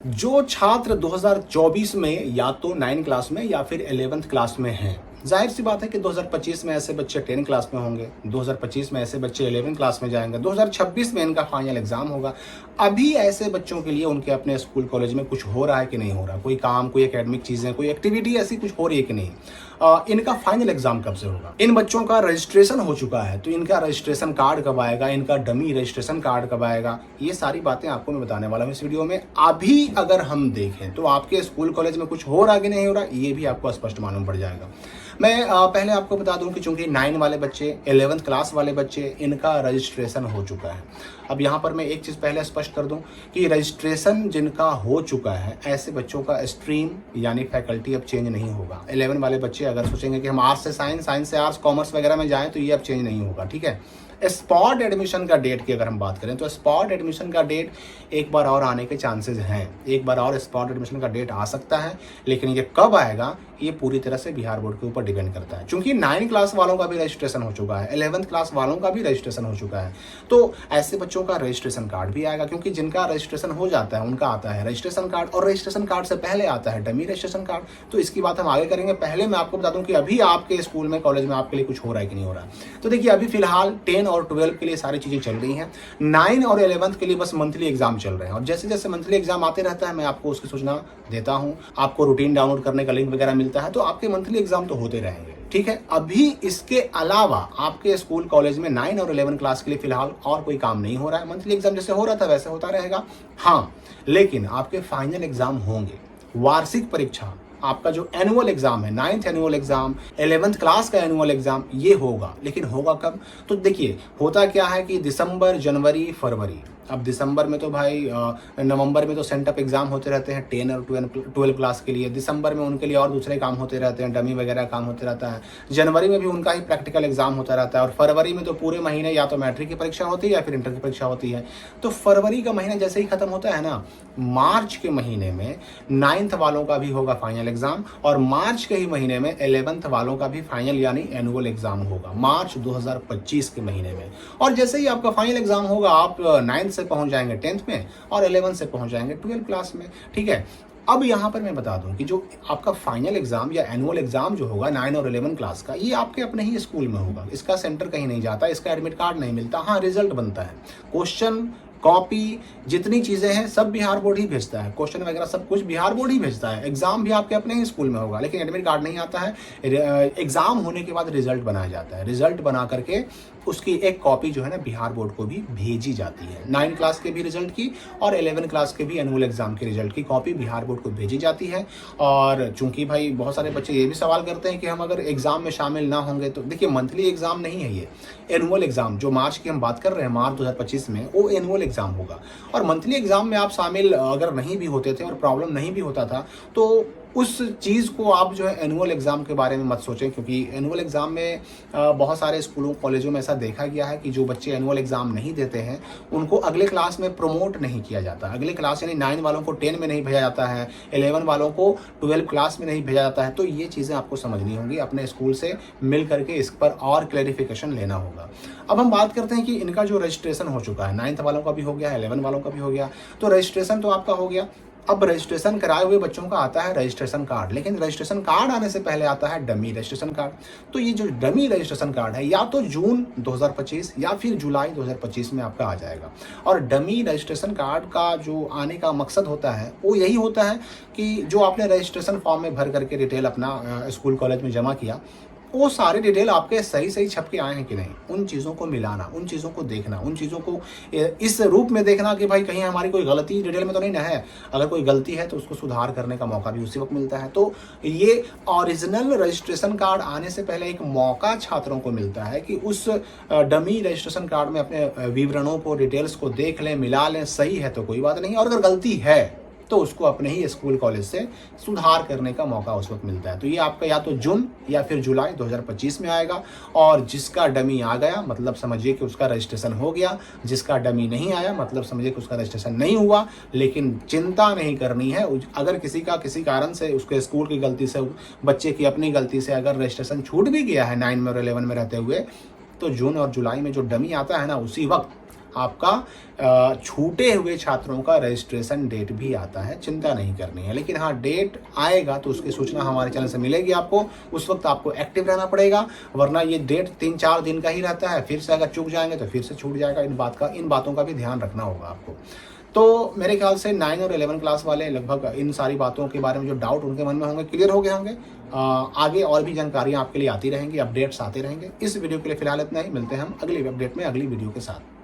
जो छात्र 2024 में या तो 9 क्लास में या फिर 11th क्लास में हैं, जाहिर सी बात है कि 2025 में ऐसे बच्चे 10 क्लास में होंगे, 2025 में ऐसे बच्चे 11 क्लास में जाएंगे, 2026 में इनका फाइनल एग्जाम होगा। अभी ऐसे बच्चों के लिए उनके अपने स्कूल कॉलेज में कुछ हो रहा है कि नहीं हो रहा, कोई काम, कोई एकेडमिक चीज़ें, कोई एक्टिविटी ऐसी कुछ हो रही है कि नहीं। इनका फाइनल एग्जाम कब से होगा, इन बच्चों का रजिस्ट्रेशन हो चुका है तो इनका रजिस्ट्रेशन कार्ड कब आएगा, इनका डमी रजिस्ट्रेशन कार्ड कब आएगा, ये सारी बातें आपको मैं बताने वाला हूँ इस वीडियो में। अभी अगर हम देखें तो आपके स्कूल कॉलेज में कुछ हो रहा कि नहीं हो रहा, ये भी आपको स्पष्ट मालूम पड़ जाएगा। मैं पहले आपको बता दूं कि चूंकि 9 वाले बच्चे, 11th क्लास वाले बच्चे, इनका रजिस्ट्रेशन हो चुका है। अब यहाँ पर मैं एक चीज़ पहले स्पष्ट कर दूं कि रजिस्ट्रेशन जिनका हो चुका है, ऐसे बच्चों का स्ट्रीम यानी फैकल्टी अब चेंज नहीं होगा। 11 वाले बच्चे अगर सोचेंगे कि हम आर्ट्स से साइंस, साइंस से आर्ट्स, कॉमर्स वगैरह में जाएं तो ये अब चेंज नहीं होगा, ठीक है। स्पॉट एडमिशन का डेट की अगर हम बात करें तो स्पॉट एडमिशन का डेट एक बार और आने के चांसेस हैं, एक बार और स्पॉट एडमिशन का डेट आ सकता है, लेकिन ये कब आएगा ये पूरी तरह से बिहार बोर्ड के ऊपर डिपेंड करता है। क्योंकि 9 क्लास वालों का भी रजिस्ट्रेशन हो चुका है, 11th क्लास वालों का भी रजिस्ट्रेशन हो चुका है, तो ऐसे बच्चों का रजिस्ट्रेशन कार्ड भी आएगा। क्योंकि जिनका रजिस्ट्रेशन हो जाता है उनका आता है रजिस्ट्रेशन कार्ड, और रजिस्ट्रेशन कार्ड से पहले आता है डमी रजिस्ट्रेशन कार्ड। तो इसकी बात हम आगे करेंगे। पहले मैं आपको बता दूं कि अभी आपके स्कूल में, कॉलेज में आपके लिए कुछ हो रहा है कि नहीं हो रहा है। तो देखिए, अभी फिलहाल 10 और 12 के लिए सारी चीजें चल रही हैं, 9 और 11th के लिए बस मंथली एग्जाम चल रहे हैं, और जैसे जैसे मंथली एग्जाम आते रहता है मैं आपको उसकी सूचना देता हूं, आपको रूटीन डाउनलोड करने का लिंक वगैरह मिलता है, तो आपके मंथली एग्जाम तो होते रहेंगे, ठीक है। अभी इसके अलावा आपके स्कूल कॉलेज में 9 और 11 क्लास के लिए फिलहाल और कोई काम नहीं हो रहा है। मंथली एग्जाम जैसे हो रहा था वैसे होता रहेगा, हाँ, लेकिन आपके फाइनल एग्जाम होंगे, वार्षिक परीक्षा, आपका जो एनुअल एग्जाम है, 9th annual exam, 11th class का एनुअल एग्जाम, ये होगा। लेकिन होगा कब? तो देखिए, होता क्या है कि दिसंबर, जनवरी, फरवरी, अब दिसंबर में तो भाई नवंबर में तो सेंटअप एग्जाम होते रहते हैं 10 और 12 क्लास के लिए, दिसंबर में उनके लिए और दूसरे काम होते रहते हैं, डमी वगैरह काम होते रहता है, जनवरी में भी उनका ही प्रैक्टिकल एग्जाम होता रहता है, और फरवरी में तो पूरे महीने या तो मैट्रिक की परीक्षा होती है या फिर इंटर की परीक्षा होती है। तो फरवरी का महीना जैसे ही खत्म होता है ना, मार्च के महीने में 9th वालों का भी होगा फाइनल एग्जाम, और मार्च के ही महीने में 11th वालों का भी फाइनल यानी एनुअल एग्जाम होगा, मार्च 2025 के महीने में। और जैसे ही आपका फाइनल एग्जाम होगा, आप 9th से पहुंच जाएंगे 10th में, और 11th से पहुंच जाएंगे 12 क्लास में, ठीक है। अब यहां पर मैं बता दूं कि जो आपका फाइनल एग्जाम या एनुअल एग्जाम जो होगा 9 और 11 क्लास का, ये आपके अपने ही स्कूल में होगा, इसका सेंटर कहीं नहीं जाता, इसका एडमिट कार्ड नहीं मिलता, हाँ रिजल्ट बनता है, क्वेश्चन, कॉपी, जितनी चीज़ें हैं सब बिहार बोर्ड ही भेजता है, क्वेश्चन वगैरह सब कुछ बिहार बोर्ड ही भेजता है, एग्जाम भी आपके अपने ही स्कूल में होगा, लेकिन एडमिट कार्ड नहीं आता है। एग्जाम होने के बाद रिजल्ट बनाया जाता है, रिजल्ट बना करके उसकी एक कॉपी जो है ना बिहार बोर्ड को भी भेजी जाती है। 9 क्लास के भी रिजल्ट की और 11 क्लास के भी एनुअल एग्जाम के रिजल्ट की कॉपी बिहार बोर्ड को भेजी जाती है। और चूंकि भाई बहुत सारे बच्चे ये भी सवाल करते हैं कि हम अगर एग्जाम में शामिल ना होंगे तो, देखिए मंथली एग्जाम नहीं है ये, एनुअल एग्जाम जो मार्च की हम बात कर रहे हैं, मार्च 2025 में, वो एनुअल एग्जाम होगा। और मंथली एग्जाम में आप शामिल अगर नहीं भी होते थे और प्रॉब्लम नहीं भी होता था, तो उस चीज़ को आप जो है एनुअल एग्ज़ाम के बारे में मत सोचें, क्योंकि एनुअल एग्ज़ाम में बहुत सारे स्कूलों, कॉलेजों में ऐसा देखा गया है कि जो बच्चे एनुअल एग्ज़ाम नहीं देते हैं उनको अगले क्लास में प्रमोट नहीं किया जाता। अगले क्लास यानी 9 वालों को 10 में नहीं भेजा जाता है, 11 वालों को 12 क्लास में नहीं भेजा जाता है। तो ये चीज़ें आपको समझनी होंगी, अपने स्कूल से मिल करके इस पर और क्लैरिफिकेशन लेना होगा। अब हम बात करते हैं कि इनका जो रजिस्ट्रेशन हो चुका है, 9th वालों का भी हो गया, 11 वालों का भी हो गया, तो रजिस्ट्रेशन तो आपका हो गया। अब रजिस्ट्रेशन कराए हुए बच्चों का आता है रजिस्ट्रेशन कार्ड, लेकिन रजिस्ट्रेशन कार्ड आने से पहले आता है डमी रजिस्ट्रेशन कार्ड। तो ये जो डमी रजिस्ट्रेशन कार्ड है, या तो जून 2025 या फिर जुलाई 2025 में आपका आ जाएगा। और डमी रजिस्ट्रेशन कार्ड का जो आने का मकसद होता है वो यही होता है कि जो आपने रजिस्ट्रेशन फॉर्म में भर करके डिटेल अपना स्कूल कॉलेज में जमा किया, वो सारी डिटेल आपके सही सही छप के आए हैं कि नहीं, उन चीज़ों को मिलाना, उन चीज़ों को देखना, उन चीज़ों को इस रूप में देखना कि भाई कहीं हमारी कोई गलती डिटेल में तो नहीं ना है। अगर कोई गलती है तो उसको सुधार करने का मौका भी उसी वक्त मिलता है। तो ये ओरिजिनल रजिस्ट्रेशन कार्ड आने से पहले एक मौका छात्रों को मिलता है कि उस डमी रजिस्ट्रेशन कार्ड में अपने विवरणों को, डिटेल्स को देख लें, मिला लें, सही है तो कोई बात नहीं, और अगर गलती है तो उसको अपने ही स्कूल कॉलेज से सुधार करने का मौका उस वक्त मिलता है। तो ये आपका या तो जून या फिर जुलाई 2025 में आएगा। और जिसका डमी आ गया मतलब समझिए कि उसका रजिस्ट्रेशन हो गया, जिसका डमी नहीं आया मतलब समझिए कि उसका रजिस्ट्रेशन नहीं हुआ। लेकिन चिंता नहीं करनी है, अगर किसी कारण से, उसके स्कूल की गलती से, बच्चे की अपनी गलती से अगर रजिस्ट्रेशन छूट भी गया है 9 में और 11 में रहते हुए, तो जून और जुलाई में जो डमी आता है ना, उसी वक्त आपका छूटे हुए छात्रों का रजिस्ट्रेशन डेट भी आता है, चिंता नहीं करनी है। लेकिन हाँ, डेट आएगा तो उसकी सूचना हमारे चैनल से मिलेगी आपको, उस वक्त आपको एक्टिव रहना पड़ेगा, वरना ये डेट 3-4 दिन का ही रहता है, फिर से अगर चूक जाएंगे तो फिर से छूट जाएगा। इन बातों का भी ध्यान रखना होगा आपको। तो मेरे ख्याल से 9 और 11 क्लास वाले लगभग इन सारी बातों के बारे में जो डाउट उनके मन में होंगे क्लियर हो गए होंगे। आगे और भी जानकारियाँ आपके लिए आती रहेंगी, अपडेट्स आते रहेंगे। इस वीडियो के लिए फिलहाल इतना ही, मिलते हैं हम अगली अपडेट में अगली वीडियो के साथ।